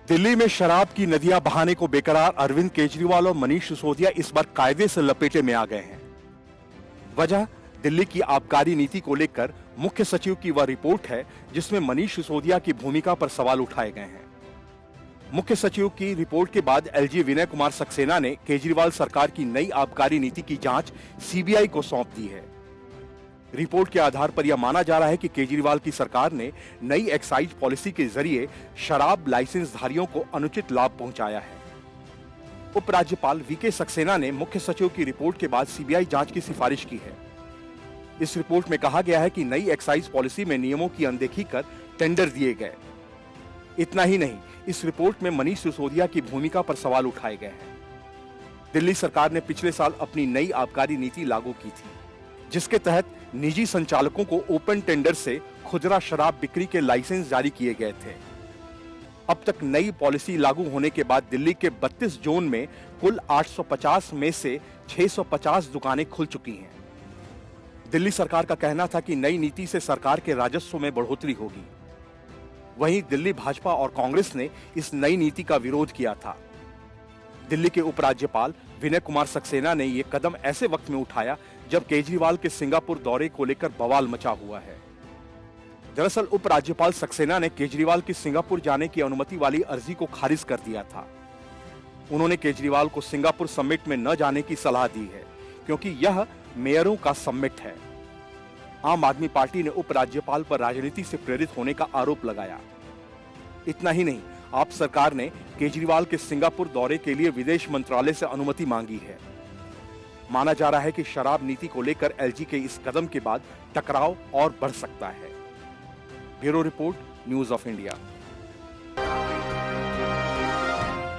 दिल्ली में शराब की नदियां बहाने को बेकरार अरविंद केजरीवाल और मनीष सिसोदिया इस बार कायदे से लपेटे में आ गए हैं। वजह दिल्ली की आबकारी नीति को लेकर मुख्य सचिव की वह रिपोर्ट है जिसमें मनीष सिसोदिया की भूमिका पर सवाल उठाए गए हैं। मुख्य सचिव की रिपोर्ट के बाद एलजी विनय कुमार सक्सेना ने केजरीवाल सरकार की नई आबकारी नीति की जांच सीबीआई को सौंप दी है। रिपोर्ट के आधार पर यह माना जा रहा है कि केजरीवाल की सरकार ने नई एक्साइज पॉलिसी के जरिए शराब लाइसेंसधारियों को अनुचित लाभ पहुंचाया है। उपराज्यपाल वीके सक्सेना ने मुख्य सचिव की रिपोर्ट के बाद सीबीआई जांच की सिफारिश की है। इस रिपोर्ट में कहा गया है कि नई एक्साइज पॉलिसी में नियमों की अनदेखी कर टेंडर दिए गए। इतना ही नहीं, इस रिपोर्ट में मनीष सिसोदिया की भूमिका पर सवाल उठाए गए हैं। दिल्ली सरकार ने पिछले साल अपनी नई आबकारी नीति लागू की थी, जिसके तहत निजी संचालकों को ओपन टेंडर से खुदरा शराब बिक्री के लाइसेंस जारी किए गए थे। अब तक नई पॉलिसी लागू होने के बाद दिल्ली के 32 जोन में कुल 850 में से 650 दुकानें खुल चुकी हैं। दिल्ली सरकार का कहना था कि नई नीति से सरकार के राजस्व में बढ़ोतरी होगी। वहीं दिल्ली भाजपा और कांग्रेस ने इस नई नीति का विरोध किया था। दिल्ली के उपराज्यपाल विनय कुमार सक्सेना ने यह कदम ऐसे वक्त में उठाया जब केजरीवाल के सिंगापुर दौरे को लेकर बवाल मचा हुआ है। दरअसल उपराज्यपाल सक्सेना ने केजरीवाल की सिंगापुर जाने की अनुमति वाली अर्जी को खारिज कर दिया था। उन्होंने केजरीवाल को सिंगापुर समिट में न जाने की सलाह दी है, क्योंकि यह मेयरों का समिट है। आम आदमी पार्टी ने उपराज्यपाल पर राजनीति से प्रेरित होने का आरोप लगाया। इतना ही नहीं, आप सरकार ने केजरीवाल के सिंगापुर दौरे के लिए विदेश मंत्रालय से अनुमति मांगी है। माना जा रहा है कि शराब नीति को लेकर एलजी के इस कदम के बाद टकराव और बढ़ सकता है। Bureau report, news of India.